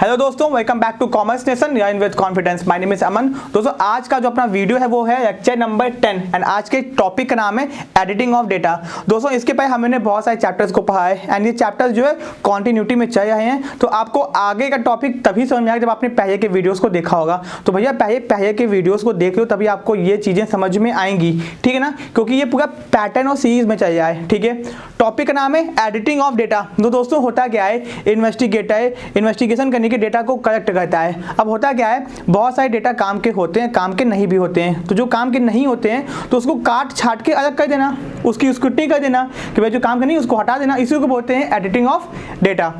Hello दोस्तों, welcome back to commerce nation learn with confidence. My name is Aman. दोस्तों आज का जो अपना वीडियो है वो है लेक्चर नंबर 10 एंड आज के टॉपिक का नाम है एडिटिंग ऑफ डेटा। दोस्तों इसके पहले हमने बहुत सारे चैप्टर्स को पढ़ा है एंड ये चैप्टर्स जो है कॉन्टिन्यूटी में चल रहे हैं, तो आपको आगे का टॉपिक तभी समझ में आएगा जब आपने पहले के वीडियोस को देखा होगा। तो भैया पहले के वीडियोस को देख लो तभी आपको ये चीजें समझ में आएंगी, ठीक है ना, क्योंकि ये पूरा पैटर्न और सीरीज में चल रहा है। ठीक है, टॉपिक का नाम है एडिटिंग ऑफ डेटा। तो दोस्तों होता क्या है, इन्वेस्टिगेटर इन्वेस्टिगेशन करने के डेटा को कलेक्ट करता है। अब होता क्या है, बहुत सारे डेटा काम के होते हैं, काम के नहीं भी होते हैं। तो जो काम के नहीं होते हैं तो उसको काट छाट के अलग कर देना, उसकी स्क्रूटनी कर देना कि भाई जो काम का नहीं उसको हटा देना, इसी को बोलते हैं एडिटिंग ऑफ डेटा।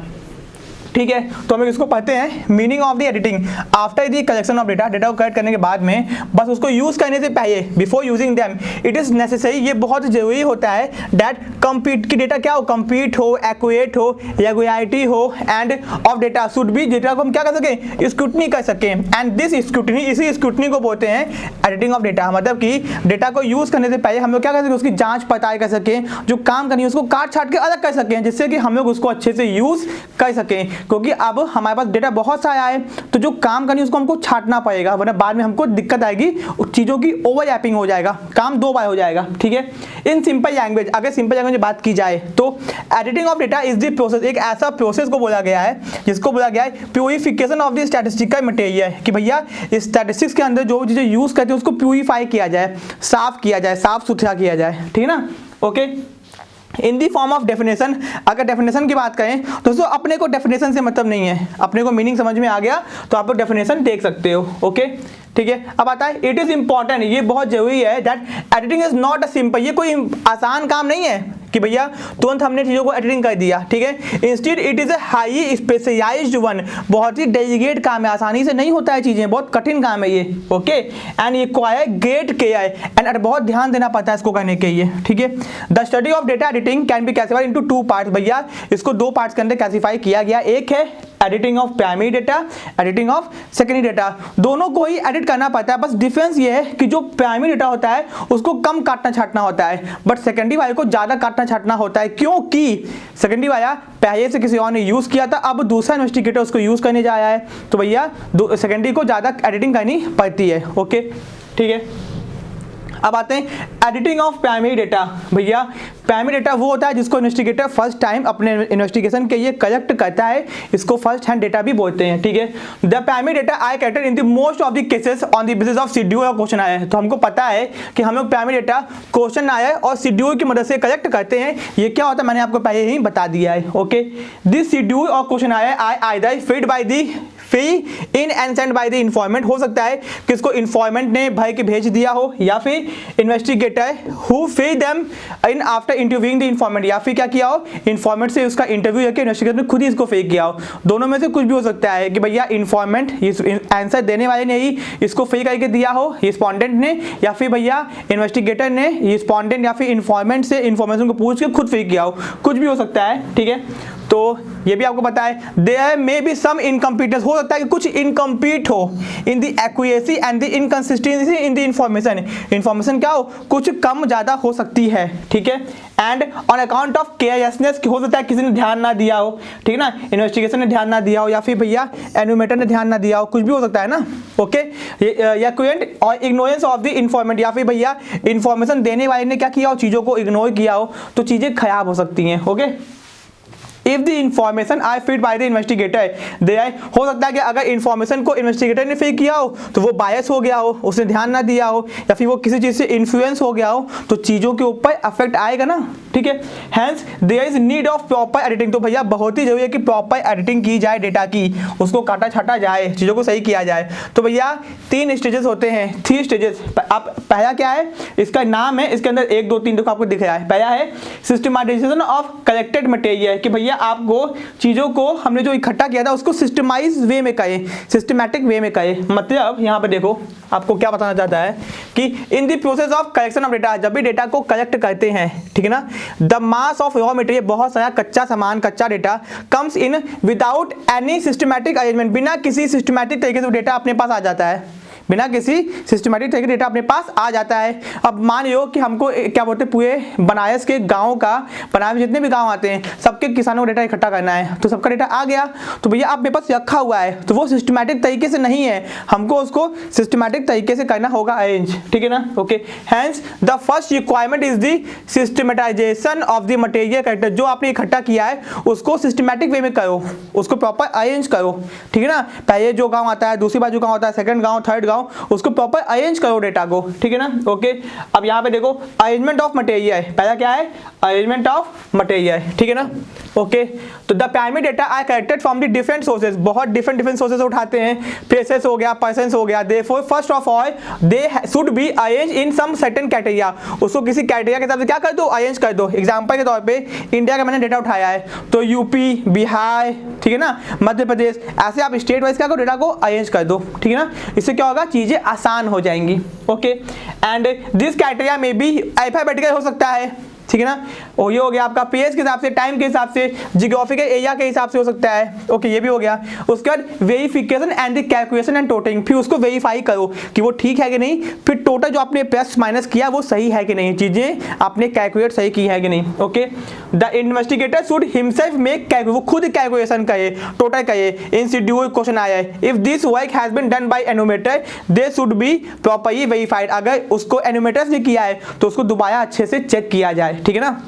ठीक है, तो हम इसको पढ़ते हैं। Meaning of the editing after the collection of data, data को कलेक्ट करने के बाद में बस उसको यूज करने से पहले, before using them it is necessary, ये बहुत जरूरी होता है दैट कंप्लीट की डेटा क्या हो, कंप्लीट हो, एक्यूरेट हो, रेगुलरिटी हो end of data should be, data को हम क्या कर सकें, स्क्रूटनी कर सकें। एंड दिस स्क्रूटनी, इसी स्क्रूटनी को बोलते हैं एडिटिंग ऑफ डेटा। मतलब कि डेटा को यूज करने से पहले हम लोग क्या कर सकें, उसकी जांच पड़ताल कर सकें, जो काम करनी है उसको काट छाट के अलग कर सकें, जिससे कि हम लोग उसको अच्छे से यूज कर सकें। क्योंकि अब हमारे पास डेटा बहुत सारा है तो जो काम करनी है उसको हमको छाटना पड़ेगा, वरना बाद में हमको दिक्कत आएगी, चीजों की ओवरलैपिंग हो जाएगा, काम दो बार हो जाएगा। ठीक है, इन सिंपल लैंग्वेज, अगर सिंपल लैंग्वेज में बात की जाए तो editing of data is the process, एक ऐसा प्रोसेस को बोला गया है जिसको बोला गया है purification of the statistical material, कि भैया स्टैटिस्टिक्स के अंदर जो चीजें यूज करते हैं उसको प्यूरिफाई किया जाए, साफ किया जाए, साफ सुथरा किया जाए। ठीक है ना, okay. In the form of definition, अगर डेफिनेशन की बात करें दोस्तों, अपने को डेफिनेशन से मतलब नहीं है, अपने को मीनिंग समझ में आ गया तो आप लोग डेफिनेशन देख सकते हो। ओके, ठीक है। अब आता है इट इज इंपॉर्टेंट, ये बहुत जरूरी है that editing is not a simple, ये कोई आसान काम नहीं है कि भैया तुरंत हमने चीजों को एडिटिंग कर दिया। ठीक है, instead it is a high specialised one, बहुत ही डेलिकेट काम है, आसानी से नहीं होता है चीजें, बहुत कठिन काम है ये। Okay, and require great care and बहुत ध्यान देना पड़ता है इसको करने के लिए। ठीक है, the study of data editing can be classified into two parts, भैया इसको दो पार्ट्स के अंदर क्लासिफाई किया गया। एक है editing of primary data, editing of secondary data, दोनों को ही एडिट करना पड़ता है। बस डिफरेंस ये है कि जो प्राइमरी डेटा होता है उसको कम काटना छाटना होता है, बट सेकेंडरी वाले को ज्यादा काटना छाटना होता है, क्योंकि सेकेंडरी वाला पहले से किसी और ने यूज किया था, अब दूसरा इन्वेस्टिगेटर उसको यूज करने जा रहा है, तो भैया सेकेंडरी को ज्यादा एडिटिंग करनी पड़ती है। ओके, ठीक है। अब आते हैं एडिटिंग ऑफ प्राइमरी डेटा। भैया प्राइमरी डेटा वो होता है जिसको इन्वेस्टिगेटर फर्स्ट टाइम अपने इन्वेस्टिगेशन के लिए कलेक्ट करता है, इसको फर्स्ट हैंड डेटा भी बोलते हैं। ठीक है, the primary data I collected in the most of the cases on the basis of schedule और क्वेश्चन आया है। तो हमको पता है कि हम लोग प्राइमरी डेटा क्वेश्चन आया है और शेड्यूल की मदद से कलेक्ट करते हैं। ये क्या होता है मैंने आपको पहले ही बता दिया है। ओके, दिस शेड्यूल और क्वेश्चन आया I either feed by the fee in and send by the informant, हो सकता है कि इसको इन्फॉर्मेंट ने भर के भेज दिया हो, या फिर investigator who feed them in after interviewing the informant, या फिर क्या किया हो, इन्फॉर्मेंट से उसका इंटरव्यू करके इन्वेस्टिगेटर ने खुद ही इसको फेक किया हो। दोनों में से कुछ भी हो सकता है कि भैया इन्फॉर्मेंट आंसर देने वाले ने ही इसको फेक करके दिया हो, रिस्पोंडेंट ने, या फिर भैया इन्वेस्टिगेटर ने रिस्पोंडेंट या फिर इन्फॉर्मेंट से इन्फॉर्मेशन को पूछ के खुद फेक किया हो, कुछ भी हो सकता है। ठीक है, तो ये भी आपको पता है there may be some incompleteness, हो सकता है कि कुछ इनकम्प्लीट हो in the accuracy and the inconsistency in the information, information क्या हो, कुछ कम ज्यादा हो सकती है। ठीक है, and on account of carelessness, हो सकता है किसी ने ध्यान ना दिया हो, ठीक है ना, इन्वेस्टिगेशन ने ध्यान ना दिया हो, या फिर भैया एनुमेटर ने ध्यान ना दिया हो, कुछ भी हो सकता है ना। ओके, या क्वेंट और इग्नोरेंस ऑफ द इन्फॉर्मेंट, या फिर भैया इन्फॉर्मेशन देने वाले ने क्या किया हो, चीजों को इग्नोर किया हो, तो चीजें खराब हो सकती हैं। Okay, if the information I feed by the investigator, हो सकता है कि अगर इंफॉर्मेशन को इन्वेस्टिगेटर ने फीड किया हो तो वो बायस हो गया हो, उसने ध्यान ना दिया हो, या फिर वो किसी चीज से इन्फ्लुएंस हो गया हो, तो चीजों के ऊपर अफेक्ट आएगा ना। ठीक है, hence there is need of proper editing, तो भैया बहुत ही जरूरी है कि प्रॉपर एडिटिंग की जाए डेटा की, उसको काटा छाटा जाए, चीजों को सही किया जाए। तो भैया तीन स्टेजेस होते हैं, 3 स्टेजेस। आप पहला क्या है, इसका नाम है, इसके अंदर 1 2 3 देखो आपको दिख रहा है। पहला है सिस्टमैटाइजेशन ऑफ कलेक्टेड मटेरियल, कि भैया आपको चीजों को हमने जो इकट्ठा किया था उसको सिस्टमाइज वे में करें, सिस्टमैटिक वे में करें। मतलब यहाँ पे देखो आपको क्या बताना चाहता है कि इन the process of collection of data, जब भी डेटा को कलेक्ट करते हैं, ठीक है ना, the mass of raw material, बहुत सारा कच्चा सामान, कच्चा data comes in without any systematic arrangement, बिना किसी सिस्टमैटिक तरीके से डेटा अपने पास आ जाता है, बिना किसी सिस्टमेटिक तरीके डेटा अपने पास आ जाता है। अब मान लो कि हमको क्या बोलते हैं पूरे बनारस के गाँव का, बनारस में जितने भी गाँव आते हैं सबके किसानों का डेटा इकट्ठा करना है, तो सबका डेटा आ गया, तो भैया आप मेरे पास रखा हुआ है, तो वो सिस्टमेटिक तरीके से नहीं है, हमको उसको सिस्टमेटिक तरीके से करना होगा अरेंज, ठीक है ना। Okay, hence the first requirement is the सिस्टमेटाइजेशन of the material character. जो आपने इकट्ठा किया है उसको सिस्टमेटिक वे में करो, उसको प्रॉपर अरेंज करो, ठीक है ना। पहले जो गाँव आता है, दूसरी बार जो गाँव आता है, सेकंड गाँव, थर्ड गाँव, उसको प्रॉपर अरेंज करो डेटा को, ठीक है ना। ओके, अब यहाँ पे देखो अरेंजमेंट ऑफ मटेरियल, पहला क्या है अरेंजमेंट ऑफ मटेरियल, ठीक है ना। ओके, तो the primary data are collected from the different sources, बहुत डिफरेंट सोर्सेज उठाते हैं, प्लेसेस हो गया, पर्सन्स हो गया, therefore first of all they should be arrange in some certain criteria, उसको किसी क्राइटेरिया के हिसाब से क्या कर दो अरेंज कर दो। एग्जांपल के तौर पे इंडिया का मैंने डेटा उठाया है, तो यूपी, बिहार, ठीक है ना, मध्य प्रदेश, ऐसे आप स्टेट वाइज क्या करो डेटा को अरेंज कर दो, ठीक है ना। इससे क्या होगा चीजें आसान हो जाएंगी। ओके, एंड दिस क्राइटेरिया में भी अल्फाबेटिकल हो सकता है, ठीक है ना। और ये हो गया आपका पेज के हिसाब से, टाइम के हिसाब से, जियोग्राफिकल एरिया के हिसाब से हो सकता है। ओके, ये भी हो गया। उसके बाद verification and the calculation and totalling, फिर उसको वेरीफाई करो कि वो ठीक है कि नहीं, फिर टोटल जो आपने प्लस माइनस किया वो सही है कि नहीं, चीजें आपने कैलकुलेट सही की है कि नहीं। Okay, the investigator should himself make calculation, वो खुद कैलकुलेशन करे, टोटल करे। इन शेड्यूल क्वेश्चन आया है, if this work has been done by enumerator they should be properly verified, अगर उसको एनुमेटर्स ने किया है तो उसको दोबारा अच्छे से चेक किया जाए, ठीक है ना।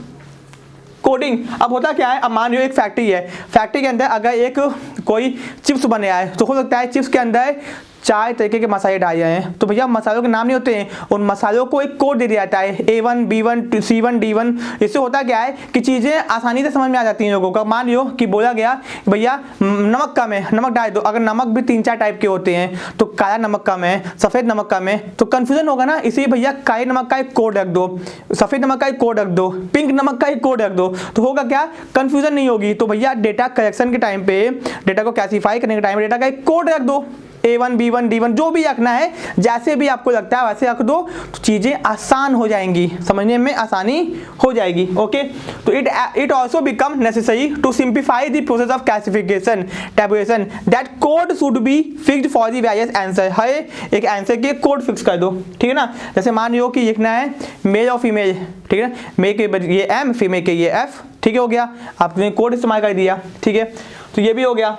कोडिंग, अब होता क्या है, अब मान लो एक फैक्ट्री है, फैक्ट्री के अंदर अगर एक कोई चिप्स बने आए तो हो सकता है चिप्स के अंदर 4 तरीके के मसाले डाले जाए हैं, तो भैया मसालों के नाम नहीं होते हैं, उन मसालों को एक कोड दे दिया जाता है A1 B1 C1 D1। इससे होता क्या है कि चीज़ें आसानी से समझ में आ जाती हैं लोगों का। मान लो कि बोला गया भैया नमक कम है, नमक डाल दो, अगर नमक भी 3-4 टाइप के होते हैं, तो काला नमक कम है, सफ़ेद नमक कम है, तो कन्फ्यूजन होगा ना, इसलिए भैया काले नमक का एक कोड रख दो, सफ़ेद नमक का एक कोड रख दो, पिंक नमक का एक कोड रख दो, तो होगा क्या कन्फ्यूजन नहीं होगी। तो भैया डेटा कलेक्शन के टाइम पे, डेटा को क्लासीफाई करने के टाइम पे डेटा का एक कोड रख दो, A1 B1 D1 जो भी रखना है, जैसे भी आपको लगता है वैसे रख दो, तो चीजें आसान हो जाएंगी, समझने में आसानी हो जाएगी। ओके, तो it also become necessary to simplify the process of classification tabulation that code should be fixed for the various answer, हर एक आंसर के कोड फिक्स कर दो, ठीक है ना। जैसे मान लो कि लिखना है मेल और फीमेल, ठीक है, मेल के ये M, फीमेल के ये F, ठीक है, हो गया, आपने कोड इस्तेमाल कर दिया, ठीक है, तो ये भी हो गया,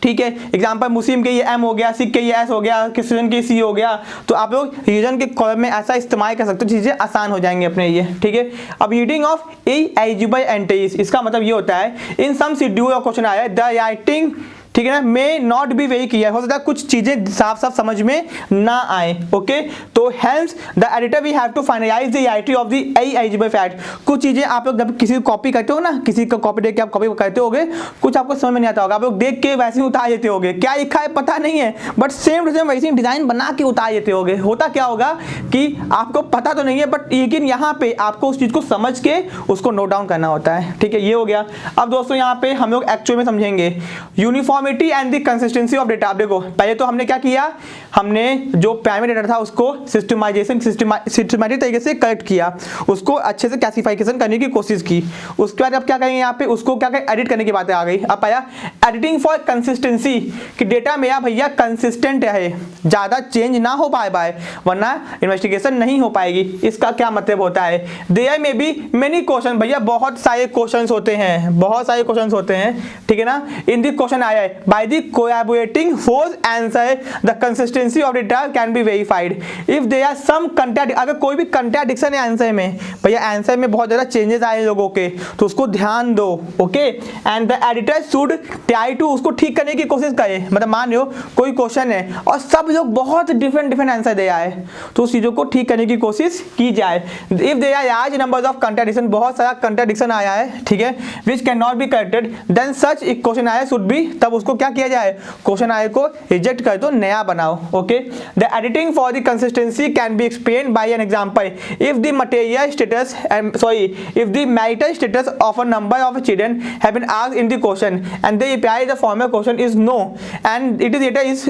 ठीक है। एग्जाम्पल मुस्लिम के ये M हो गया, सिख के ये S हो गया, क्रिश्चियन के C हो गया, तो आप लोग रीजन के कॉलम में ऐसा इस्तेमाल कर सकते हो, चीज़ें आसान हो जाएंगी अपने ये, ठीक है। अब रीडिंग ऑफ एलिजिबल एंट्रीज, इसका मतलब ये होता है इन सम शेड्यूल और क्वेश्चन आया है द राइटिंग, ठीक है ना, may not be very clear, हो सकता है कुछ चीजें साफ साफ समझ में ना आए। ओके, तो hence the editor we have to finalise the writing of the eligible fact. कुछ चीजें आप लोग जब किसी को कॉपी करते हो ना, किसी का कॉपी देख के आप कॉपी करते होगे, कुछ आपको समझ में नहीं आता होगा, आप लोग देख के वैसे ही उतार देते होगे, क्या लिखा है पता नहीं है, बट सेम टू सेम वैसे डिजाइन बना के उतार देते होगे। होता क्या होगा कि आपको पता तो नहीं है, बट लेकिन यहाँ पे आपको उस चीज को समझ के उसको नोट डाउन करना होता है, ठीक है, ये हो गया। अब दोस्तों यहाँ पे हम लोग एक्चुअल में समझेंगे uniformity and the consistency of data. देखो पहले तो हमने क्या किया, हमने जो प्राइमरी डेटा था उसको सिस्टमैटिक तरीके से कलेक्ट किया, उसको अच्छे से क्लासिफिकेशन करने की कोशिश की। उसके बाद अब क्या करेंगे, यहाँ पे उसको क्या करें, एडिट करने की बातें आ गई। अब आया एडिटिंग फॉर कंसिस्टेंसी, कि डेटा मेरा भैया कंसिस्टेंट है, ज्यादा चेंज ना हो पाए वरना इन्वेस्टिगेशन नहीं हो पाएगी। इसका क्या मतलब होता है, देयर में बी मेनी क्वेश्चन, भैया बहुत सारे क्वेश्चन होते हैं, बहुत सारे क्वेश्चन होते हैं, ठीक है ना। इन दी क्वेश्चन आया है by the collaborating force answer the consistency of data can be verified if there are some contradiction, अगर कोई भी कंट्राडिक्शन है आंसर में, भैया आंसर में बहुत ज्यादा चेंजेस आए लोगों के, तो उसको ध्यान दो। Okay, and the editor should try to, उसको ठीक करने की कोशिश करे। मतलब मान लो कोई क्वेश्चन है और सब लोग बहुत डिफरेंट आंसर दे आए, तो उस चीजों को ठीक करने की कोशिश की जाए। If there are large numbers of contradiction, बहुत सारा कंट्राडिक्शन आया है, ठीक है, which can not be corrected, then such एक क्वेश्चन आया शुड बी, तब उसको क्या किया जाए, क्वेश्चन आए को रिजेक्ट कर दो, नया बनाओ। Okay, the editing for the consistency can be explained bye an example. If the material status if the marital status of a number of children have been asked in the question and they reply the former question is no and it is data is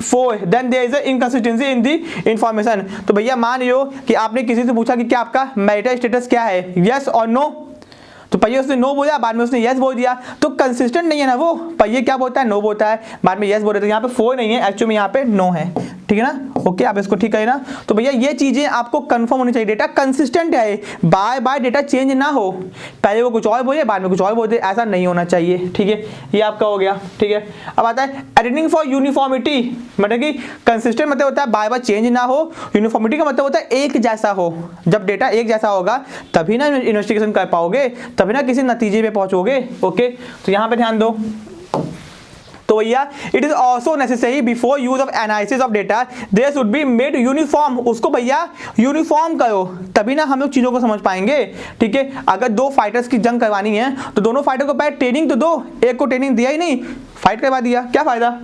4, then there is a inconsistency in the information। तो भैया मान लो कि आपने किसी से पूछा कि क्या आपका marital status क्या है, yes और no, तो पहले उसने नो बोला, बाद में उसने यस बोल दिया, तो कंसिस्टेंट नहीं है ना वो। पहले क्या बोलता है, नो बोलता है, बाद में यस बोल रहे थे। यहाँ पे 4 नहीं है, एक्चुअली में यहाँ पे नो है, ठीक है ना। ओके, आप इसको ठीक है ना। तो भैया ये चीजें आपको कंफर्म होनी चाहिए, डेटा कंसिस्टेंट है, बाय बाय डेटा चेंज ना हो, पहले वो कुछ और बोले बाद में कुछ और बोल दे, ऐसा नहीं होना चाहिए, ठीक है। ये आपका हो गया, ठीक है। अब आता है एडिटिंग फॉर यूनिफॉर्मिटी, मतलब कि कंसिस्टेंट मतलब होता है बाय बाय चेंज ना हो, यूनिफॉर्मिटी का मतलब होता है एक जैसा हो। जब डेटा एक जैसा होगा तभी ना इन्वेस्टिगेशन कर पाओगे, तभी ना किसी नतीजे पे पहुंचोगे। ओके, तो यहाँ पे ध्यान दो। तो भैया it is also necessary before use of analysis of data they should be made uniform, उसको भैया यूनिफॉर्म करो, तभी ना हम लोग चीजों को समझ पाएंगे, ठीक है। अगर 2 फाइटर्स की जंग करवानी है तो दोनों फाइटर को पहले ट्रेनिंग तो दो, एक को ट्रेनिंग दिया ही नहीं, फाइट करवा दिया, क्या फायदा,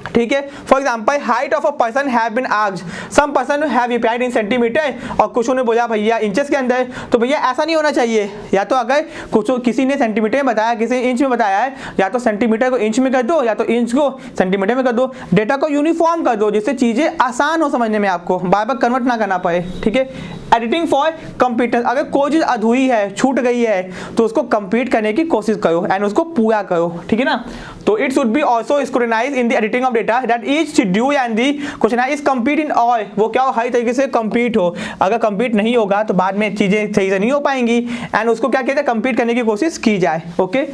ठीक है। For example height of a person have been asked, some person have replied in centimetre, और कुछ ने बोला भैया इंचेस के अंदर। तो भैया ऐसा नहीं होना चाहिए, या तो अगर कुछ किसी ने सेंटीमीटर में बताया, किसी ने इंच में बताया है, या तो सेंटीमीटर को इंच में कर दो, या तो इंच को सेंटीमीटर में कर दो, डेटा को यूनिफॉर्म कर दो, जिससे चीजें आसान हो समझने में, आपको बार बार कन्वर्ट ना करना पड़े, ठीक है। एडिटिंग फॉर कंप्लीटनेस, अगर कोई चीज अधूरी है, छूट गई है, तो उसको कंप्लीट करने की कोशिश करो एंड उसको पूरा करो, ठीक है ना। तो it should be also scrutinized in the editing of data that each schedule and the question is complete in all, वो क्या हो, हर तरीके से कंप्लीट हो। अगर कंप्लीट नहीं होगा तो बाद में चीजें सही से नहीं हो पाएंगी, एंड उसको क्या कहते हैं, कंप्लीट करने की कोशिश की जाए। Okay,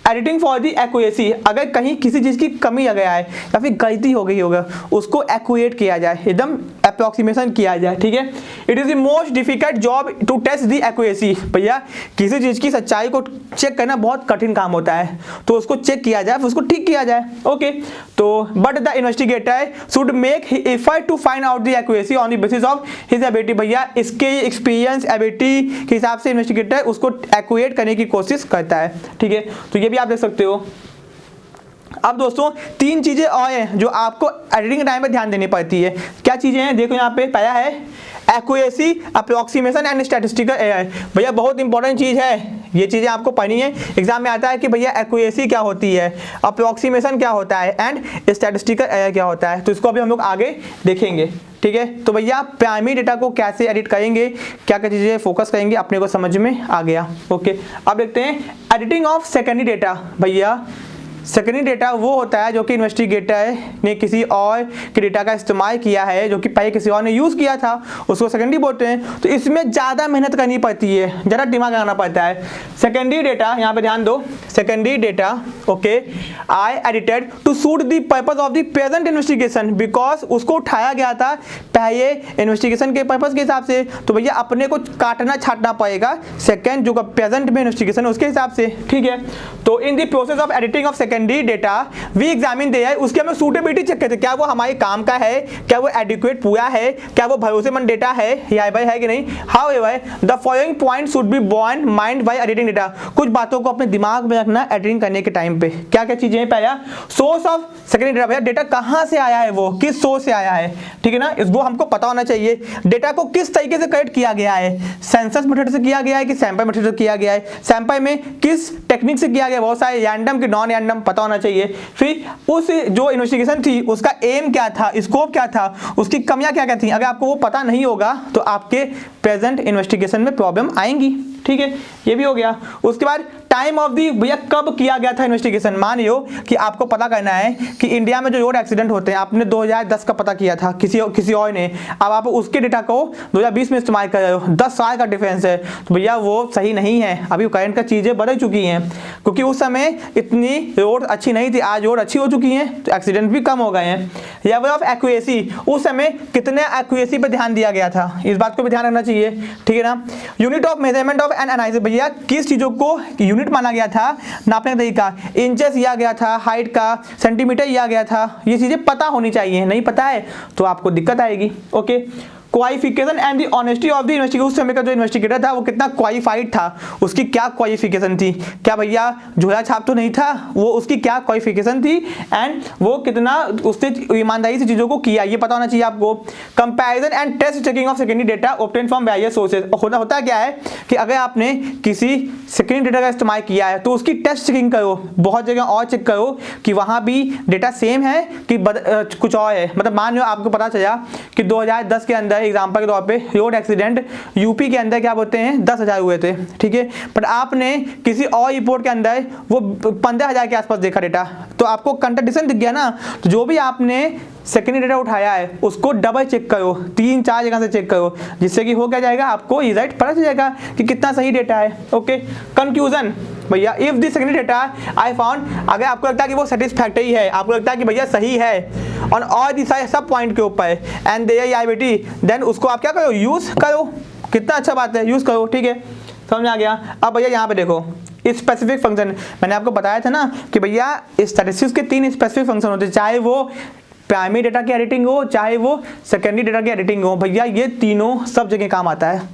editing for the accuracy, अगर कहीं किसी चीज की कमी आ गया है या फिर गलती हो गई होगा, उसको एक्यूरेट किया जाए, एकदम अप्रोक्सीमेशन किया जाए, ठीक है। It is the most difficult job to test the accuracy, भैया किसी चीज की सच्चाई को चेक करना बहुत कठिन काम होता है, तो उसको चेक किया जाए, उसको ठीक किया जाए। ओके, तो but the investigator should make effort to find out the accuracy on the basis of his ability, भैया इसके एक्सपीरियंस एबिलिटी के हिसाब से इन्वेस्टिगेटर उसको एक्यूरेट करने की कोशिश करता है, ठीक है। तो ये भी आप देख सकते हो। अब दोस्तों 3 चीजें और हैं जो आपको एडिटिंग टाइम पे ध्यान देनी पड़ती है। क्या चीजें हैं, देखो यहाँ पे पहला है accuracy, approximation and statistical error, भैया बहुत इंपॉर्टेंट चीज है, ये चीजें आपको पढ़नी है, एग्जाम में आता है कि भैया एक्यूरेसी क्या होती है, अप्रोक्सीमेशन क्या होता है एंड स्टैटिस्टिकल एरर क्या होता है, तो इसको अभी हम लोग आगे देखेंगे, ठीक है। तो भैया प्राइमरी डेटा को कैसे एडिट करेंगे, क्या क्या चीजें फोकस करेंगे, अपने को समझ में आ गया। ओके, अब देखते हैं एडिटिंग ऑफ सेकेंडरी डेटा। भैया सेकेंडरी डेटा वो होता है जो कि इन्वेस्टिगेटर ने किसी और के डेटा का इस्तेमाल किया है, जो कि पहले किसी और ने यूज़ किया था, उसको सेकेंडरी बोलते हैं। तो इसमें ज़्यादा मेहनत करनी पड़ती है, ज़्यादा दिमाग लगाना पड़ता है। सेकेंडरी डेटा, यहाँ पे ध्यान दो, secondary data okay I edited to suit the purpose of the present investigation, because उसको उठाया गया था पहले इन्वेस्टिगेशन के पर्पस के हिसाब से, तो भैया अपने को काटना छाटना पड़ेगा सेकेंड जो प्रेजेंट में इन्वेस्टिगेशन उसके हिसाब से, ठीक है। तो in the process of editing of secondary data we examine there, उसके हमें सूटेबिलिटी चेक करते हैं, क्या वो हमारे काम का है, क्या वो एडिक्वेट पूरा है, क्या वो भरोसेमंद डेटा है या भाई है कि नहीं। However the following point should be borne mind by editing data, कुछ बातों को अपने दिमाग में रखना एडिटिंग करने के टाइम पे। क्या क्या चीजें हैं, पहला सोर्स ऑफ सेकेंडरी डेटा, भैया डेटा कहां से आया है, वो किस सोर्स से आया है, ठीक है ना, इसको हमको पता होना चाहिए। डेटा को किस तरीके से कलेक्ट किया गया है, सेंसस मेथड से किया गया है कि सैंपल मेथड से किया गया है, सैंपल में किस टेक्निक से किया गया, बहुत सारे रैंडम कि नॉन रैंडम पता होना चाहिए। फिर उस जो इन्वेस्टिगेशन थी उसका एम क्या था, स्कोप क्या था, उसकी कमियां क्या क्या थी, अगर आपको वो पता नहीं होगा तो आपके प्रेजेंट इन्वेस्टिगेशन में प्रॉब्लम आएंगी, ठीक है। ये भी हो गया। उसके बाद टाइम ऑफ दी, भैया कब किया गया था इन्वेस्टिगेशन, मान लो कि आपको पता करना है कि इंडिया में जो रोड एक्सीडेंट होते हैं आपने 2010 का पता किया था किसी और ने, अब आप उसके डेटा को 2020 में इस्तेमाल कर रहे हो, 10 साल का डिफरेंस है, तो भैया वो सही नहीं है। अभी करंट का चीजें बदल चुकी हैं, क्योंकि उस समय इतनी रोड अच्छी नहीं थी, आज रोड अच्छी हो चुकी है तो एक्सीडेंट भी कम हो गए हैं। लेवल ऑफ एक्यूरेसी, उस समय कितने एक्यूरेसी पे ध्यान दिया गया था, इस बात को भी ध्यान रखना चाहिए, ठीक है ना। Unit of measurement of N analysis, भैया किस चीजों को यूनिट माना गया था नापने का तरीका, इंचेस लिया गया था, हाइट का, सेंटीमीटर लिया गया था, ये चीजें पता होनी चाहिए, नहीं पता है तो आपको दिक्कत आएगी। Okay, qualification and the honesty of the investigator, उस समय का जो इन्वेस्टिगेटर था वो कितना क्वालिफाइड था, उसकी क्या क्वालिफिकेशन थी, क्या भैया झोला छाप तो नहीं था, वो उसकी क्या क्वालिफिकेशन थी एंड वो कितना उसने ईमानदारी से चीजों को किया, ये पता होना चाहिए आपको। Comparison and test checking of secondary data obtain from various sources, होता क्या है कि अगर आपने किसी सेकेंडरी डेटा का इस्तेमाल किया है तो उसकी टेस्ट चेकिंग करो, बहुत जगह और चेक करो कि वहां भी डेटा सेम है कि कुछ और है। मतलब मान लो आपको पता चला कि 2010 के अंदर है एग्जाम्पल के तौर पे रोड एक्सीडेंट यूपी के अंदर क्या बोलते हैं 10,000 हुए थे, ठीक है, बट आपने किसी और रिपोर्ट के अंदर वो 15,000 के आसपास देखा डेटा, तो आपको कंट्राडिक्शन दिख गया ना। तो जो भी आपने सेकेंडरी डेटा उठाया है उसको डबल चेक करो, 3-4 जगह से चेक करो, जिससे कि हो क्या जाएगा, आपको रिजल्ट पता चल जाएगा कि कितना सही डेटा है। ओके, कंक्लूजन भैया, if this secondary data I found, अगर आपको लगता है कि वो सेटिस्फैक्टरी है, आपको लगता है कि भैया सही है और दिशा सब पॉइंट के ऊपर एंड देयर आईबीटी, देन उसको आप क्या करो, यूज करो। कितना अच्छा बात है, यूज करो, ठीक है, समझ में आ गया। अब भैया यहाँ पे देखो स्पेसिफिक फंक्शन, मैंने आपको बताया था ना कि भैया स्टैटिस्टिक्स के 3 स्पेसिफिक फंक्शन होते हैं, चाहे वो प्राइमरी डेटा की एडिटिंग हो, चाहे वो सेकेंडरी डेटा की एडिटिंग हो, भैया ये तीनों सब जगह काम आता है,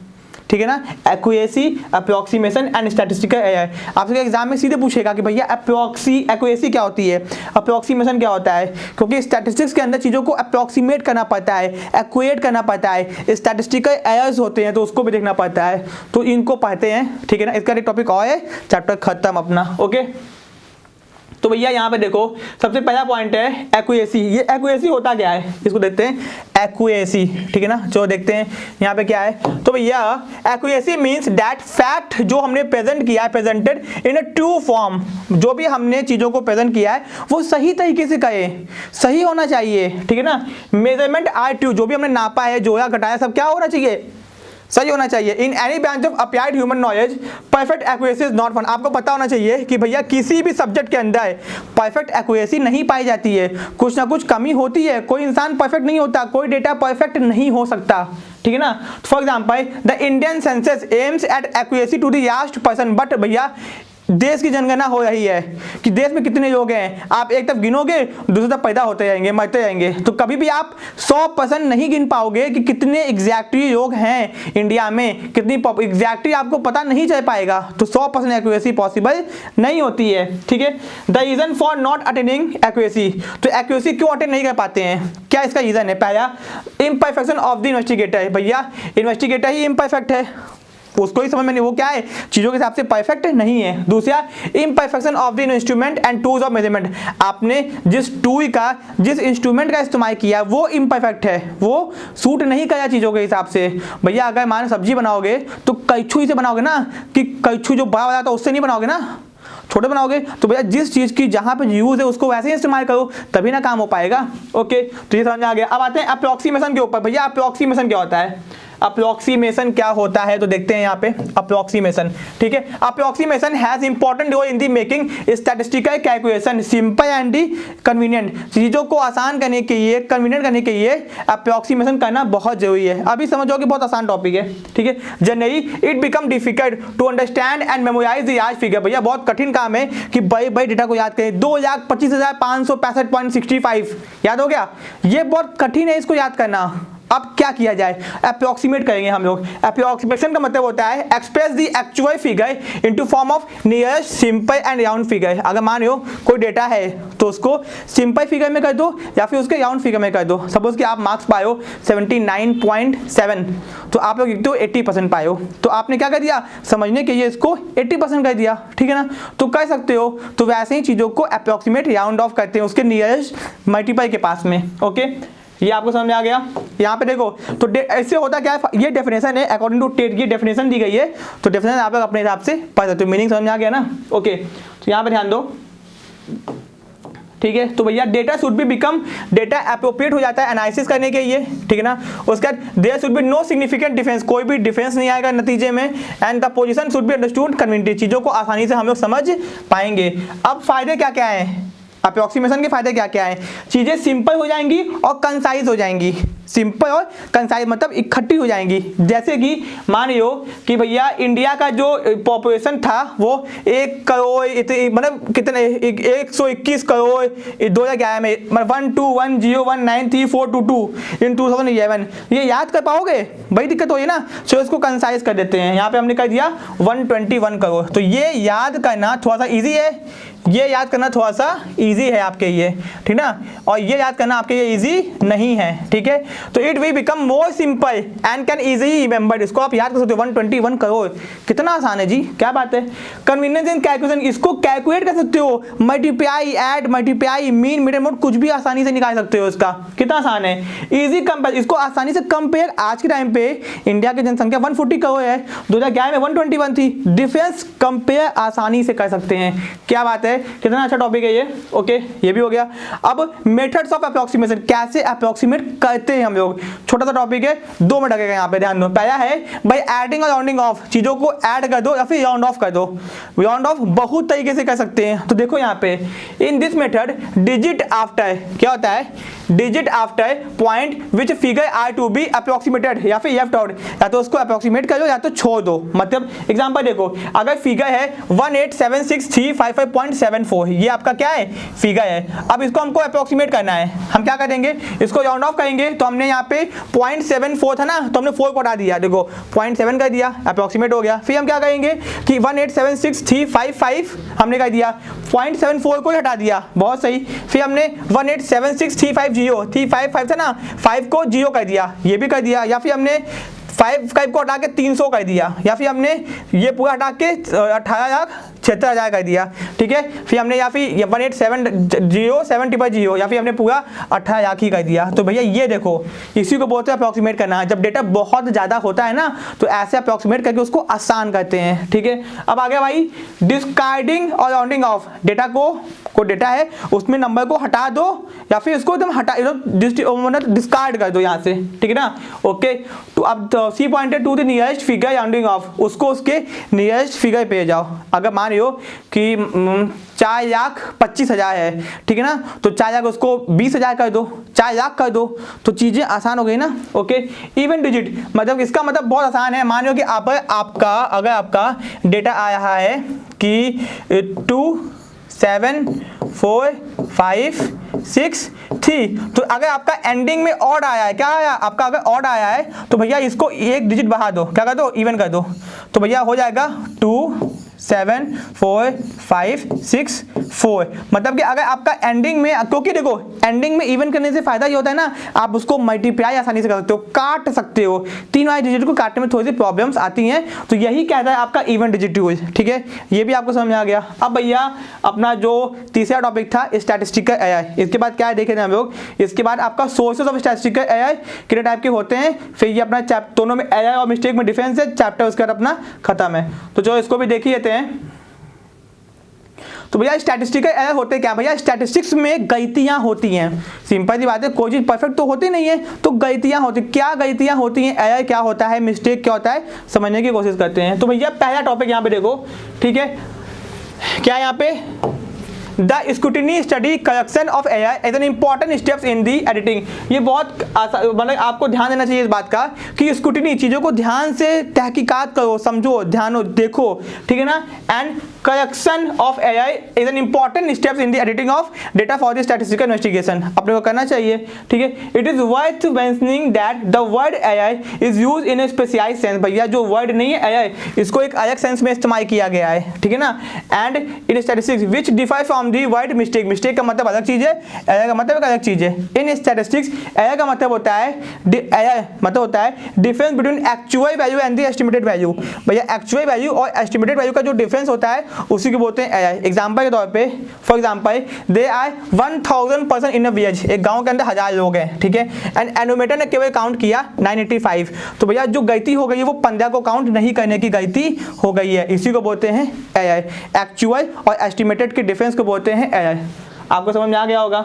ठीक है ना। Accuracy, approximation and statistical AI. आपसे एग्जाम में सीधे पूछेगा कि भैया एक्यूरेसी क्या होती है, अप्रोक्सीमेशन क्या होता है, क्योंकि स्टैटिस्टिक्स के अंदर चीज़ों को अप्रोक्सीमेट करना पड़ता है, एक्यूरेट करना पड़ता है, स्टैटिस्टिकल एरर्स होते हैं तो उसको भी देखना पड़ता है, तो इनको पढ़ते हैं, ठीक है ना। इसका एक टॉपिक और है, चैप्टर खत्म अपना। ओके, तो भैया यहाँ पे देखो सबसे पहला पॉइंट है एक्यूरेसी। ये एक्यूरेसी होता क्या है, इसको देखते हैं एक्यूरेसी, ठीक है ना। जो देखते हैं यहाँ पे क्या है, तो भैया एक्यूरेसी मींस दैट फैक्ट जो हमने प्रेजेंट किया है, presented in a true form, जो भी हमने चीज़ों को प्रेजेंट किया है वो सही तरीके से कहे, सही होना चाहिए, ठीक है ना। मेजरमेंट आर ट्रू, जो भी हमने नापा है, जोड़ा घटाया, सब क्या होना चाहिए, सही होना चाहिए। In any branch of applied human knowledge perfect accuracy is not found. आपको पता होना चाहिए कि भैया किसी भी सब्जेक्ट के अंदर परफेक्ट एक्यूरेसी नहीं पाई जाती है, कुछ ना कुछ कमी होती है, कोई इंसान परफेक्ट नहीं होता, कोई डेटा परफेक्ट नहीं हो सकता, ठीक है ना। For example the Indian census aims at accuracy to the last person, but भैया देश की जनगणना हो रही है कि देश में कितने लोग हैं, आप एक तरफ गिनोगे दूसरी तरफ पैदा होते जाएंगे, मरते जाएंगे, तो कभी भी आप 100% नहीं गिन पाओगे कि कितने एग्जैक्टली लोग हैं इंडिया में, कितनी एग्जैक्टली आपको पता नहीं चल पाएगा, तो 100% एक्यूरेसी पॉसिबल नहीं होती है, ठीक है। The reason for not attaining accuracy, तो एक्यूरेसी क्यों अटेंड नहीं कर पाते हैं, क्या इसका रीजन है। पहला, इम्परफेक्शन ऑफ द इन्वेस्टिगेटर, भैया इन्वेस्टिगेटर ही इम्परफेक्ट है, उसको ही समझ में नहीं, वो क्या है, चीजों के हिसाब से परफेक्ट नहीं है। दूसरा, imperfection of the instrument and tools of measurement, आपने जिस टूल का, जिस इंस्ट्रूमेंट का इस्तेमाल किया वो इम्परफेक्ट है, वो सूट नहीं करा चीजों के हिसाब से। भैया अगर मान सब्जी बनाओगे तो कैचू से बनाओगे ना, कि कैचू जो बड़ा वाला था उससे नहीं बनाओगे ना, छोटे बनाओगे, तो भैया जिस चीज की जहां पे यूज है उसको वैसे ही इस्तेमाल करो, तभी ना काम हो पाएगा। ओके, तो ये समझ में आ गया। अब आते हैं अप्रोक्सीमेशन के ऊपर। भैया अप्रोक्सीमेशन क्या होता है, अप्रोक्सीमेशन क्या होता है, तो देखते हैं यहाँ पे अप्रोक्सीमेशन, ठीक है। Approximation has important role in the making statistical calculation simple and the convenient. चीजों को आसान करने के लिए, कन्वीनियंट करने के लिए अप्रोक्सीमेशन करना बहुत जरूरी है। अभी समझो कि बहुत आसान टॉपिक है, ठीक है। Generally it become difficult to understand and memorise the large figure. भैया बहुत कठिन काम है कि बड़े बड़े डेटा को याद करें। 2,25,565.65 याद हो गया, ये बहुत कठिन है इसको याद करना। अब क्या किया जाए, अप्रोक्सीमेट करेंगे हम लोग। अप्रोक्सीमेशन का मतलब होता है express the actual figure into form of nearest simple and round figure. अगर मान लो कोई डेटा है तो उसको सिंपल फिगर में कर दो या फिर उसके राउंड फिगर में कर दो। सपोज कि आप मार्क्स पाए हो 79.7, तो आप लोग तो 80% पाए हो, तो आपने क्या कर दिया, समझने के लिए इसको 80% कर दिया, ठीक है ना। तो कर सकते हो, तो वैसे ही चीज़ों को अप्रोक्सीमेट राउंड ऑफ करते हैं उसके नियरेस्ट मल्टीपल के पास में। ओके, ये आपको समझ में आ गया। यहाँ पे देखो, तो ऐसे होता क्या है, ये डेफिनेशन है अकॉर्डिंग टू टेट की डेफिनेशन दी गई है, तो डेफिनेशन आप लोग अपने हिसाब से पढ़ सकते हो। मीनिंग समझ में आ गया ना। ओके, तो यहाँ पे ध्यान दो, ठीक है। तो भैया data should be become, data appropriate हो जाता है एनालिसिस करने के लिए, ठीक है ना। उसके बाद there should be no significant difference, कोई भी डिफरेंस नहीं आएगा नतीजे में। And the position should be understood conveniently, चीज़ों को आसानी से हम लोग समझ पाएंगे। अब फायदे क्या क्या हैं, अप्रोक्सीमेशन के फायदे क्या क्या है, चीजें सिंपल हो जाएंगी और कंसाइज हो जाएंगी। सिंपल और कंसाइज मतलब इकट्ठी हो जाएंगी। जैसे कि मान लो कि भैया इंडिया का जो पॉपुलेशन था वो 1 करोड़ मतलब कितने 121 करोड़ 2011 में, मतलब 121019342 इन 2011, ये याद कर पाओगे, बड़ी दिक्कत होगी ना। सो इसको कंसाइज कर देते हैं, यहाँ पे हमने कर दिया 121 करोड़। तो ये याद करना थोड़ा सा ईजी है, ये याद करना थोड़ा सा इजी है आपके लिए, ठीक ना, और ये याद करना आपके लिए इजी नहीं है, ठीक है। तो it will become more simple and can easily remember, इसको आप याद कर सकते हो। 121 करोड़ कितना आसान है जी, क्या बात है। कन्वीनियंस इन कैलकुलेशन, इसको कैलकुलेट कर सकते हो, multiply, add, multiply, mean, median mode कुछ भी आसानी से निकाल सकते हो, इसका कितना आसान है। इजी कंपेयर, इसको आसानी से कंपेयर, आज के टाइम पे इंडिया की जनसंख्या 140 करोड़ है, 2011 में 121 थी, डिफरेंस कंपेयर आसानी से कर सकते हैं, क्या बात है, कितना अच्छा टॉपिक है ये। ओके, ये भी हो गया। अब मेथड्स ऑफ अप्रोक्सीमेशन, कैसे अप्रोक्सीमेट करते हैं हम लोग, छोटा सा टॉपिक है, 2 मिनट लगेगा यहाँ पे, ध्यान दो। पहला है बाय एडिंग और राउंडिंग ऑफ, चीजों को ऐड कर दो या फिर राउंड ऑफ कर दो। राउंड ऑफ बहुत तरीके से कर सकते हैं, तो देखो यहाँ पे in this method digit after, क्या होता है, digit after point which figure are to be approximated, या फिर लेफ्ट आउट, या तो उसको अप्रोक्सीमेट कर दो या तो छोड़ दो। मतलब एग्जांपल देखो, अगर फिगर है 1876355.74, ये आपका क्या है, फिगर है। अब इसको हमको अप्रोक्सीमेट करना है, हम क्या करेंगे, इसको राउंड ऑफ करेंगे। तो हमने यहाँ पे 0.74 था ना, तो हमने 4 को हटा दिया, देखो 0.7 कर दिया, अप्रोक्सीमेट हो गया। फिर हम क्या करेंगे कि 1876355 हमने कर दिया, 0.74 को हटा दिया, बहुत सही। फिर हमने 1876350 था ना, 5 को 0 कर दिया, ये भी कर दिया। या फिर हमने 5 को हटा के 300 कर दिया, या फिर हमने ये पूरा हटा के 18,76,000 कर दिया, ठीक है। फिर हमने या फिर 1870700 या फिर हमने पूरा 18,000 ही कर दिया। तो भैया ये देखो, इसी को बोलते हैं अप्रोक्सीमेट करना है। जब डेटा बहुत ज़्यादा होता है ना, तो ऐसे अप्रोक्सीमेट करके उसको आसान करते हैं, ठीक है। अब आगे भाई डिस्कार्डिंग और राउंडिंग ऑफ, डेटा को डेटा है उसमें नंबर को हटा दो या फिर इसको एकदम हटा डिस्कार्ड कर दो यहाँ से, ठीक है ना। ओके, तो अब C pointed to the nearest figure rounding off, उसको उसके नियरेस्ट फिगर पे जाओ। अगर मान रहे हो कि 4,25,000 है, ठीक है ना, तो 4 लाख उसको 20,000 कर दो, 4 लाख कर दो, तो चीजें आसान हो गई ना। ओके, इवन डिजिट, मतलब इसका मतलब बहुत आसान है। मान लो कि अगर आपका डेटा आ रहा है कि 2 7 4 5 6 3, तो अगर आपका एंडिंग में ऑड आया है, क्या आया आपका, अगर ऑड आया है तो भैया इसको एक डिजिट बढ़ा दो, क्या कर दो, इवन कर दो। तो भैया हो जाएगा 2 7 4 5 6 4। मतलब कि अगर आपका एंडिंग में, क्योंकि देखो एंडिंग में इवन करने से फायदा ये होता है ना, आप उसको मल्टीप्लाई आसानी से कर सकते हो, काट सकते हो। 3 वाले डिजिट को काटने में थोड़ी सी प्रॉब्लम्स आती हैं, तो यही कहता है आपका इवन डिजिट यूज, ठीक है। ये भी आपको समझ में आ गया। अब भैया अपना जो तीसरा टॉपिक था स्टैटिस्टिकल एआई, इसके बाद क्या है देखे थे हम लोग। इसके बाद आपका सोर्सेज ऑफ स्टैटिस्टिकल एआई कितने टाइप के होते हैं, फिर ये अपना दोनों में एआई और मिस्टेक में डिफरेंस है, चैप्टर उसके बाद अपना खत्म है। तो जो इसको भी देख लेते हैं। तो भैया स्टैटिस्टिकल एरर होते क्या भैया, स्टैटिस्टिक्स में गलतियां होती हैं, सिंपल सी बात है, कोई चीज परफेक्ट तो होती नहीं है, तो गलतियां होती, क्या गलतियां होती हैं, एरर क्या होता है, मिस्टेक क्या होता है, समझने की कोशिश करते हैं। तो भैया पहला टॉपिक यहाँ पे देखो, ठीक है, क्या यहाँ पे the scrutiny study correction of AI as an important steps in the editing. ये बहुत मतलब आपको ध्यान देना चाहिए इस बात का कि स्क्रूटिनी, चीज़ों को ध्यान से तहकीकात करो, समझो, ध्यान देखो, ठीक है ना। And correction of AI is an important steps in the editing of data for the statistical investigation, अपने को करना चाहिए, ठीक है। It is worth mentioning that the word AI is use in a specified sense. भैया जो word नहीं है एआई, इसको एक अलग सेंस में इस्तेमाल किया गया है, ठीक है ना। And in statistics which differ from the word mistake, mistake का मतलब अलग चीज है, एरर का मतलब अलग चीज है। इन स्टैटिस्टिक्स एरर का मतलब होता है, एरर मतलब होता है difference between actual value and the estimated value. भैया एक्चुअल वैल्यू और एस्टिमेटेड वैल्यू का जो डिफरेंस होता है उसी को बोलते हैं एरर। एग्जांपल के तौर पे, for example they are 1000 person in a village, एक गांव के अंदर 1000 लोग हैं, ठीक है। एंड एनोमेटर ने केवल काउंट किया 985, तो भैया जो गलती हो गई है वो 15 को काउंट नहीं करने की गलती हो गई है, इसी को बोलते हैं एरर। एक्चुअल और एस्टिमेटेड के डिफरेंस को बोलते हैं एरर। आपको समझ में आ गया होगा।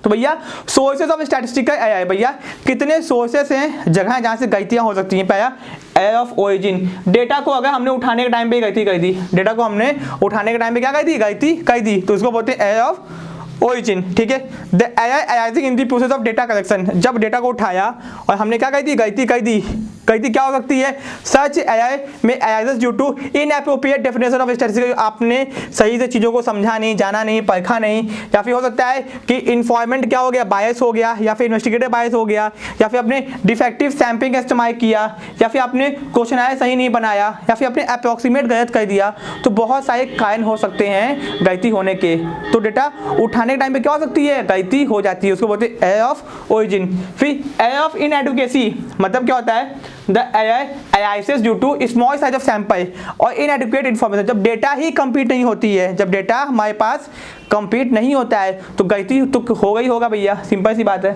तो भैया सोर्सेज ऑफ स्टैटिस्टिकल एआई, भैया कितने सोर्सेस हैं, जगह जहां से गलतियां हो सकती हैं। पहला एरर ऑफ ओरिजिन, डेटा को अगर हमने उठाने के टाइम पे गलती कर दी, डेटा को हमने उठाने के टाइम पे क्या कर दी, गलती कर दी, तो इसको बोलते हैं एरर ऑफ ओरिजिन, ठीक है। The error arising in the process of data collection, जब डेटा को उठाया और हमने क्या कर दी, गलती कर दी, गलती क्या हो सकती है? सच एआई में arises due to inappropriate definition of statistics, आपने सही से चीज़ों को समझा नहीं, जाना नहीं, परखा नहीं, या फिर हो सकता है कि इन्फॉर्मेंट क्या हो गया, बायस हो गया, या फिर इन्वेस्टिगेटर बायस हो गया, या फिर आपने डिफेक्टिव सैम्पलिंग का इस्तेमाल किया, या फिर आपने क्वेश्चनायर सही नहीं बनाया, या फिर आपने अप्रॉक्सीमेट गलत कर दिया। तो बहुत सारे कारण हो सकते हैं गलती होने के। तो डेटा उठाने के टाइम पे क्या हो सकती है? गलती हो जाती है, उसको बोलते हैं एरर ऑफ ओरिजिन। फिर एरर ऑफ इनएडुकेसी, मतलब क्या होता है? The arises due to small size of sample और इनएडुकेट इन्फॉर्मेशन। जब डेटा ही कंप्लीट नहीं होती है, जब डेटा हमारे पास कंप्लीट नहीं होता है तो गलती तो होगा ही होगा भैया, सिंपल सी बात है।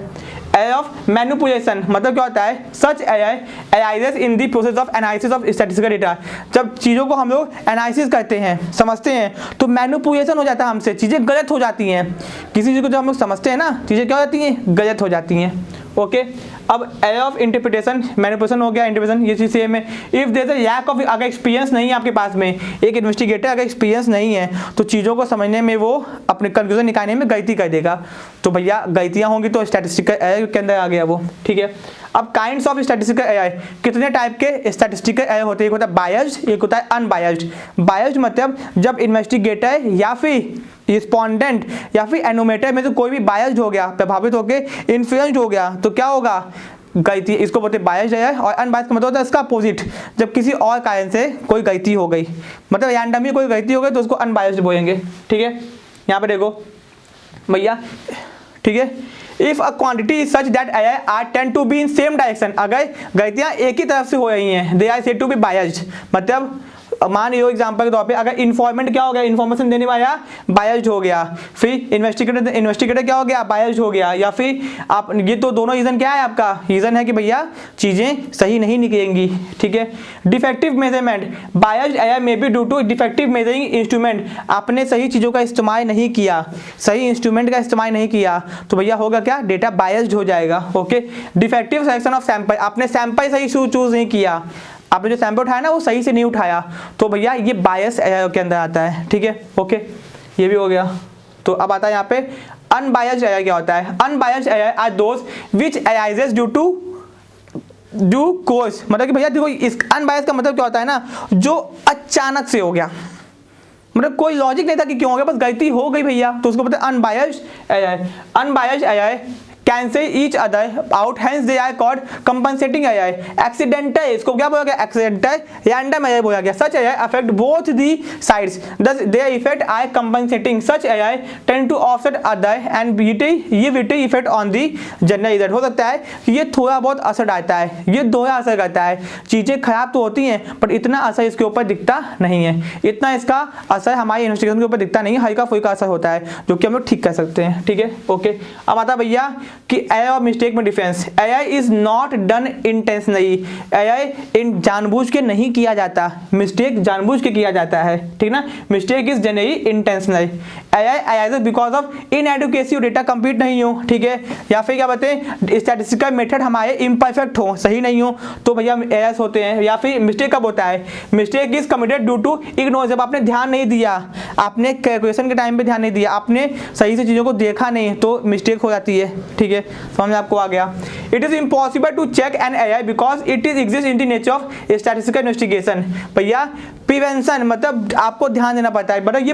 एरर ऑफ मैनिपुलेशन, मतलब क्या होता है? Such AI arises in the process of analysis of statistical data. जब चीज़ों को हम लोग एनालिसिस करते हैं, समझते हैं, तो मैनिपुलेशन हो जाता है हमसे, चीज़ें गलत हो जाती हैं। किसी चीज़ को जब हम लोग समझते हैं ना, चीज़ें क्या हो जाती हैं? गलत हो जाती हैं। ओके, अब एरर ऑफ इंटरप्रिटेशन, मैनिपुलेशन हो गया, इंटरप्रिटेशन, ये चीज़ सेम है। If there is lack of, अगर एक्सपीरियंस नहीं है आपके पास में, एक इन्वेस्टिगेटर अगर एक्सपीरियंस नहीं है तो चीज़ों को समझने में, वो अपने कंक्लूजन निकालने में गलती कर देगा। तो भैया गलतियाँ होंगी तो स्टैटिस्टिकल एरर के अंदर आ गया वो, ठीक है। अब काइंड्स ऑफ स्टैटिस्टिकल एआई, कितने टाइप के स्टैटिस्टिकल एआई होते हैं? एक होता है बायस्ड, एक होता है अनबायस्ड। बायस्ड मतलब जब इन्वेस्टिगेटर या फिर रिस्पोंडेंट या फिर एनोमेटर में से कोई भी बायस्ड हो गया, प्रभावित होकर इन्फ्लुएंस्ड हो गया, तो क्या होगा? गलती, इसको बोलते हैं बायस्ड एआई। और अनबायस्ड का मतलब होता है इसका अपोजिट, जब किसी और कारण से कोई गलती हो गई, मतलब रैंडमली कोई गलती हो गई, तो उसको अनबायस्ड बोलेंगे, ठीक है। यहाँ पे देखो भैया, ठीक है, if a quantity is such that AI are tend to be in same direction, अगर गलतियां एक ही तरफ से हो रही हैं, they are said to be biased. मतलब मान लो एग्जांपल के तौर पे, अगर इन्फॉर्मेंट क्या हो गया? इन्फॉर्मेशन देने वाला बायस्ड हो गया। फिर इन्वेस्टिगेटर क्या हो गया? बायस्ड हो गया। या फिर आप, ये तो दोनों रीजन क्या है आपका? रीजन है कि भैया चीजें सही नहीं निकलेंगी, ठीक है। Defective measurement, biased AI may be due to defective measuring instrument, आपने सही चीजों का इस्तेमाल नहीं किया, सही इंस्ट्रूमेंट का इस्तेमाल नहीं किया, तो भैया होगा क्या? डेटा बायस्ड हो जाएगा। Okay, defective selection of sample, आपने सैंपल सही चूज नहीं किया, आपने जो सैंपल उठाया ना वो सही से नहीं उठाया, तो भैया ये बायस एआई के अंदर आता है, ठीक है। ओके, ये भी हो गया। तो अब आता है यहाँ पे अनबायस्ड एआई। क्या होता है? Unbiased AI are those which arises due to due course, मतलब कि भैया देखो, इस अनबायस्ड का मतलब क्या होता है ना, जो अचानक से हो गया, मतलब कोई लॉजिक नहीं था कि क्यों हो गया, बस गलती हो गई भैया, तो उसको बोलते हैं unbiased AI. Unbiased AI cancel each other out, hence they are called compensating AI. Accidental, इसको क्या बोला गया? accidental random AI बोला गया। Such AI affect both the sides, thus their effect are compensating. Such AI tend to offset other and ये witty effect on the general result। हो सकता है कि ये थोड़ा बहुत असर डालता है, ये दोहरा असर करता है, चीज़ें खराब तो होती हैं पर इतना असर इसके ऊपर दिखता नहीं है, इतना इसका असर हमारी इन्वेस्टिगेशन के ऊपर दिखता नहीं है, हल्का फुल्का असर होता है जो कि हम लोग ठीक कर सकते हैं, ठीक है। ओके, अब आता भैया कि एआई और मिस्टेक में difference. AI is not done intentionally, AI इन जानबूझ के नहीं किया जाता, मिस्टेक जानबूझ के किया जाता है, ठीक ना। Mistake is generally intentional. AI arises because of inadequacy, data complete नहीं हो, ठीक है, या फिर क्या बताएं स्टैटिस्टिकल मेथड हमारे इम्परफेक्ट हो, सही नहीं हो, तो भैया एरर्स होते हैं। या फिर मिस्टेक कब होता है? Mistake is committed due to ignore, जब आपने ध्यान नहीं दिया, आपने कैलकुलेशन के टाइम पे ध्यान नहीं दिया, आपने सही से चीज़ों को देखा नहीं, तो मिस्टेक हो जाती है, ठीक है। समझ में आपको आ गया? It is impossible to check an AI because it is exist in the nature of statistical investigation. भैया प्रिवेंशन, मतलब आपको ध्यान देना पड़ता है, बट ये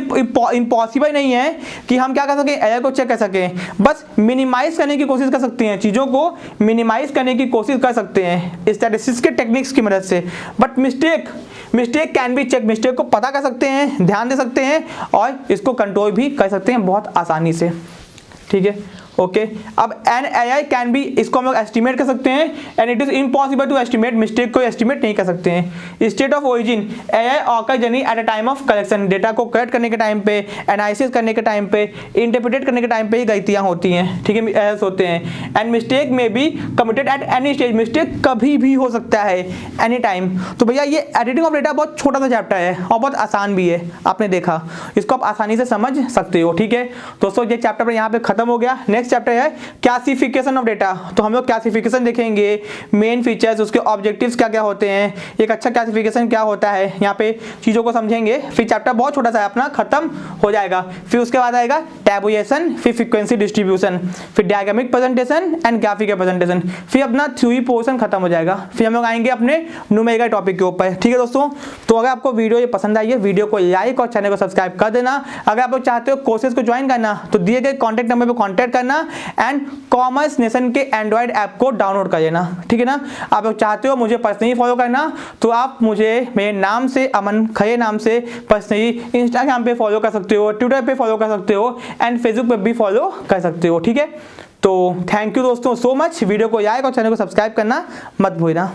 इम्पॉसिबल नहीं है कि हम क्या कर सकें, एआई को चेक कर सकें, बस मिनिमाइज करने की कोशिश कर सकते हैं, चीज़ों को मिनिमाइज करने की कोशिश कर सकते हैं स्टैटिस्टिक्स के टेक्निक्स की मदद से। But mistake can be check, mistake को पता कर सकते हैं, ध्यान दे सकते हैं और इसको कंट्रोल भी कर सकते हैं बहुत आसानी से, ठीक है। ओके, अब एन एआई कैन बी, इसको हम लोग एस्टिमेट कर सकते हैं, and it is impossible to estimate, mistake को एस्टिमेट नहीं कर सकते हैं। State of origin, AI occur journey at a time of collection, data को कलेक्ट करने के टाइम पे, एनालिसिस करने के टाइम पे, इंटरप्रेट करने के टाइम पे ही गलतियां होती हैं, ठीक है, एरर्स होते हैं। एंड मिस्टेक में be committed at any stage, mistake कभी भी हो सकता है, एनी टाइम। तो भैया ये एडिटिंग ऑफ डेटा बहुत छोटा सा चैप्टर है और बहुत आसान भी है, आपने देखा, इसको आप आसानी से समझ सकते हो, ठीक है। दोस्तों ये चैप्टर यहाँ पे खत्म हो गया। नेक्स्ट नेक्स्ट चैप्टर है क्लासिफिकेशन ऑफ डेटा। तो हम लोग क्लासिफिकेशन देखेंगे, मेन फीचर्स, उसके ऑब्जेक्टिव्स क्या क्या होते हैं, एक अच्छा क्लासिफिकेशन क्या होता है, यहाँ पे चीज़ों को समझेंगे। फिर चैप्टर बहुत छोटा सा है अपना, खत्म हो जाएगा। फिर उसके बाद आएगा टैबुएशन, फिर फ्रीक्वेंसी डिस्ट्रीब्यूशन, फिर डायग्रामिक प्रेजेंटेशन एंड ग्राफिकल प्रेजेंटेशन, फिर अपना थ्योरी पोर्शन खत्म हो जाएगा। फिर हम लोग आएंगे अपने न्यूमेरिकल टॉपिक के ऊपर। ठीक है दोस्तों, तो अगर आपको वीडियो ये पसंद आई है, वीडियो को लाइक और चैनल को सब्सक्राइब कर देना। अगर आप लोग चाहते हो कोर्सेज को ज्वाइन करना तो दिए गए कॉन्टैक्ट नंबर पर कॉन्टैक्ट करना एंड कॉमर्स नेशन के एंड्रॉइड ऐप को डाउनलोड कर लेना। ठीक है ना। आप लोग चाहते हो मुझे पर्सनली फॉलो करना तो आप मुझे मेरे नाम से, अमन खये नाम से पर्सनली इंस्टाग्राम पे फॉलो कर सकते हो, ट्विटर पे फॉलो कर सकते हो एंड फेसबुक पे भी फॉलो कर सकते हो। ठीक है, तो थैंक यू दोस्तों सो मच। वीडियो को लाइक और चैनल को सब्सक्राइब करना मत भूलना।